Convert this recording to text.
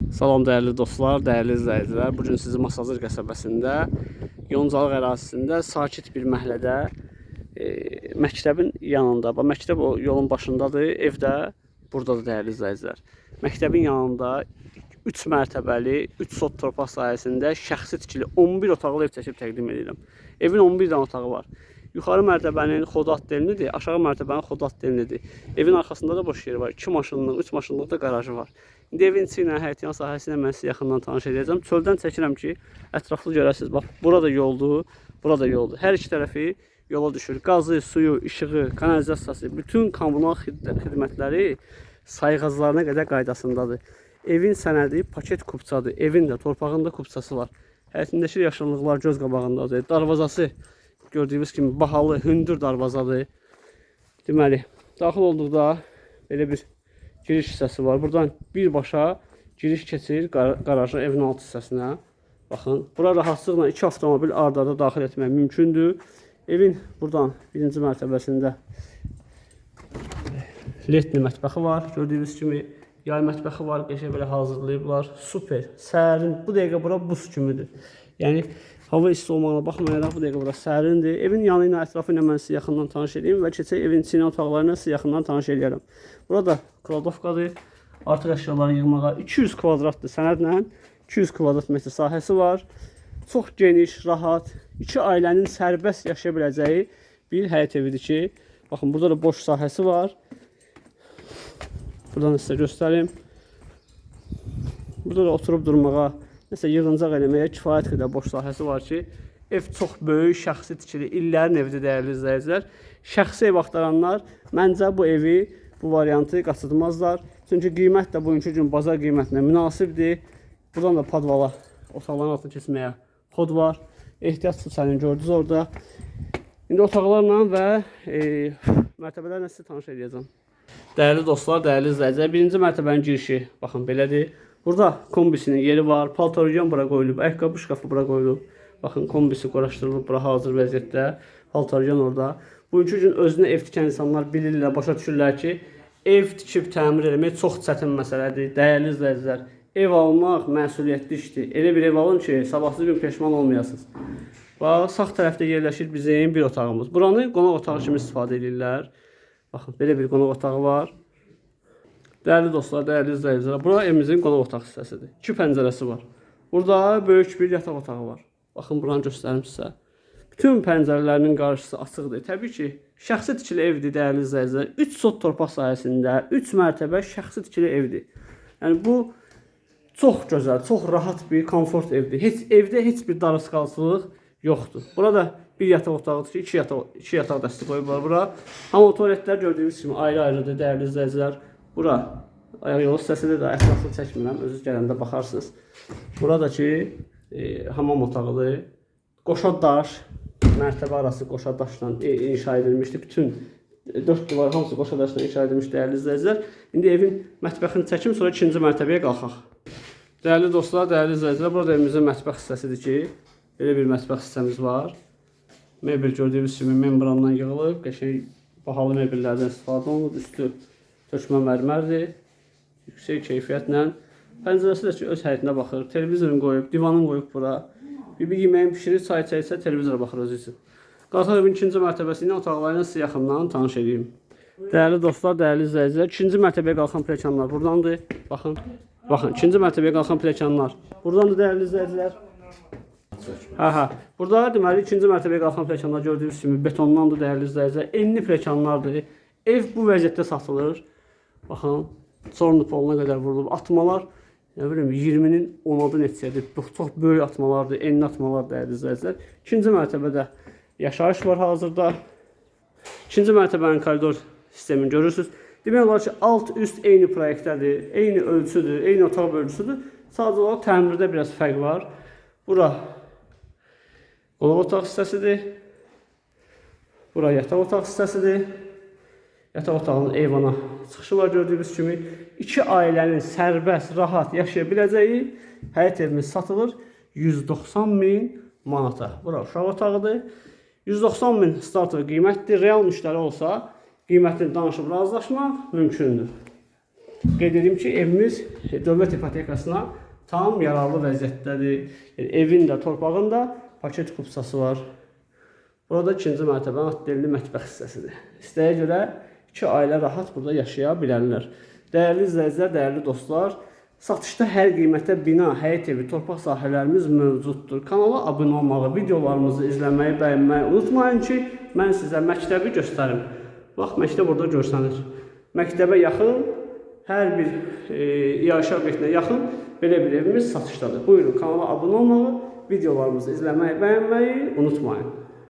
Salam dəyərli dostlar, dəyərli izləyicilər. Bugün sizi Masazır qəsəbəsində, Yoncalıq ərazisində sakit bir məhəllədə, məktəbin yanında, məktəb o yolun başındadır, ev də buradadır dəyərli izləyicilər. Məktəbin yanında 3 mərtəbəli, 3 sot torpaq sahəsində şəxsi tikili 11 otaqlı ev çəkib təqdim edirəm. Evin 11 dənə otağı var. Yuxarı mərtəbənin xodat delinidir, aşağı mərtəbənin xodat delinidir. Evin arxasında da boş yer var. 2 maşınlıq, 3 maşınlıq da qarajı var. İndi evin içi ilə, həyətyan sahəsi ilə mən sizi yaxından tanış edəcəm. Çöldən çəkirəm ki, ətraflı görəsiniz. Bax, burada yoldur, burada yoldur. Hər iki tərəfi yola düşür. Qazı, suyu, işığı, kanalizasiyası, bütün kommunal xidmətləri sayğaclarına qədər qaydasındadır. Evin sənədi paket kupçadır. Evin də, torpağın da kupçası var. Həyətindəki yaşıllıqlar göz qabağındadır. Darvazası gördüyünüz kimi bahalı, hündür darvazadır. Deməli, daxil olduqda belə bir giriş hissəsi var. Buradan birbaşa giriş keçir qarajın evin alt hissəsinə. Baxın, bura rahatlıqla 2 avtomobil ard-arda daxil etmək mümkündür. Evin buradan birinci mərtəbəsində letni mətbəxi var. Gördüyünüz kimi yay mətbəxi var. Qəşəng belə hazırlayıblar. Super, sərin. Bu dəqiqə bura buz kimidir. Yəni hava isti olmağına baxmayaraq bu dəqiqə bura sərindir. Evin yanı ilə, ətrafı ilə mən sizi yaxından tanış edeyim və keçək evin içi ilə otaqlarına sizi yaxından tanış edərəm. Burada kladovkadır. Artıq əşyaları yığmağa 200 kvadratdır sənədlə. 200 kvadrat metr sahəsi var. Çox geniş, rahat, 2 ailənin sərbəst yaşaya biləcəyi bir həyət evidir ki, baxın, burada da boş sahəsi var. Buradan sizə göstərim. Burada da oturub durmağa, nəsə yığıncaq eləməyə kifayət qədər boş sahəsi var ki, ev çox böyük, şəxsi tikili, illərin evidir dəyərli izləyicilər. Şəxsi ev axtaranlar məncə bu evi, bu variantı qaçırmazlar. Çünki qiymət də bugünkü gün bazar qiymətinə münasibdir. Buradan da padvala, otaqların altına keçməyə xod var. Ehtiyat su çayını gördünüz orada. İndi otaqlarla və mərtəbələrlə sizi tanış edəcəm. Dəyərli dostlar, dəyərli izləyicilər, birinci mərtəbənin girişi, baxın, belədir. Burada kombisinin yeri var, paltaryon bura qoyulub, ayaqqabı şkafı bura qoyulub. Baxın, kombisi qoraşdırılıb, bura hazır vəziyyətdə, paltaryon orada. Bugünkü gün özünə ev tikən insanlar bilirlər, başa düşürlər ki, ev tikib təmir etmək çox çətin məsələdir. Dəyərli izləyicilər, ev almaq məsuliyyətli işdir. Elə bir ev alın ki, sabahsız gün peşman olmayasınız. Bax, sağ tərəfdə yerləşir bizim bir otağımız. Buranı qonaq otağı kimi istifadə edirlər. Baxın, belə bir qonaq otağı var. Dəyərli dostlar, dəyərli izləyicilər, bura evimizin qonaq otaq hissəsidir. 2 pəncərəsi var. Burada böyük bir yataq otağı var. Baxın, buranı göstərim sizə. Bütün pəncərələrinin qarşısı açıqdır. Təbii ki, şəxsi tikili evdir, dəyərli izləyicilər. 3 sot torpaq sahəsində 3 mərtəbə şəxsi tikili evdir. Yəni, bu çox gözəl, çox rahat bir komfort evdir. Evdə heç bir darısqalçılıq yoxdur. Burada bir yataq otağıdır ki, 2 yataq dəsti qoyublar bura. Amma tualetlər gördüyünüz kimi ayrı-ayrıdır, dəyərli izləyicilər. Bura ayaq yolu hissəsidir də, ətraflı çəkmirəm, özünüz gələndə baxarsınız. Burada ki, hamam otağıdır. Qoşa daş, mərtəbə arası qoşa daşla inşa edilmişdir. Bütün 4 divar hamısı qoşa daşla inşa edilmiş, dəyərli izləyicilər. İndi evin mətbəxini çəkim, sonra 2-ci mərtəbəyə qalxaq. Dəyərli dostlar, dəyərli izləyicilər, burada evimizin mətbəx hissəsidir ki, belə bir mətbəx hissəmiz var. Mebel gördüyünüz kimi membrandan yığılıb, qəşəng bahalı mebellərdən istifadə olunub, üstü tökmə mərmərdir, yüksək keyfiyyətlə. Pəncərəsi də ki, öz həyətinə baxır, televizorunu qoyub, divanını qoyub bura. Bir yeməyin pişirir, çay çəksə, televizora baxır özü üçün. Qalxaq evin 2-ci mərtəbəsi ilə otaqlarına sizi yaxından tanış edeyim. Dəyərli dostlar, dəyərli izləyicilər, 2-ci mərtəbəyə qalxan pilləkənlər buradandır. Baxın, 2-ci mərtəbəyə qalxan pilləkənlər buradandır, dəyərli izləyicilər. Burada deməli 2-ci mərtəbəyə qalxan pilləkənlər gördüyünüz kimi betondandır, dəyərli izləyicilər. Enli pilləkənlərdir. Ev bu vəziyyətdə satılır. Baxın, çornu poluna qədər vurulub. Atmalar, nə bilim, 20-nin 10-adı neçədir. Çox böyük atmalardır, enli atmalar, dəyərli izləyicilər. 2-ci mərtəbədə yaşayış var hazırda. 2-ci mərtəbənin koridor sistemini görürsünüz. Demək olar ki, alt-üst eyni proyektdədir, eyni ölçüdür, eyni otaq bölgüsüdür. Sadəcə olaraq təmirdə biraz fərq var. Bura qonaq otaq hissəsidir. Bura yataq otaq hissəsidir. Yataq otağının eyvana çıxışı var gördüyünüz kimi. 2 ailənin sərbəst, rahat yaşaya biləcəyi həyət evimiz satılır 190.000 manata. Bura uşaq otağıdır. 190.000 starter qiymətdir. Real müştəri olsa qiymətini danışıb razılaşmaq mümkündür. qeyd edeyim ki, evimiz dövlət ipotekasına tam yararlı vəziyyətdədir. Yəni, evin də, torpağın da paket kupsası var. Burada ikinci mərtəbənin atdelli mətbəx hissəsidir. İstəyə görə 2 ailə rahat burada yaşaya bilərlər. Dəyərli izləyicilər, dəyərli dostlar, satışda hər qiymətə bina, həyət evi, torpaq sahələrimiz mövcuddur. Kanala abunə olmağı, videolarımızı izləməyi, bəyənməyi unutmayın ki, mən sizə məktəbi göstərim. Bax, məktəb burada görsənir. Məktəbə yaxın, hər bir iaşə obyektinə yaxın belə bir evimiz satışdadır. Buyurun, kanala abunə olmağı, videolarımızı izləməyi, bəyənməyi unutmayın.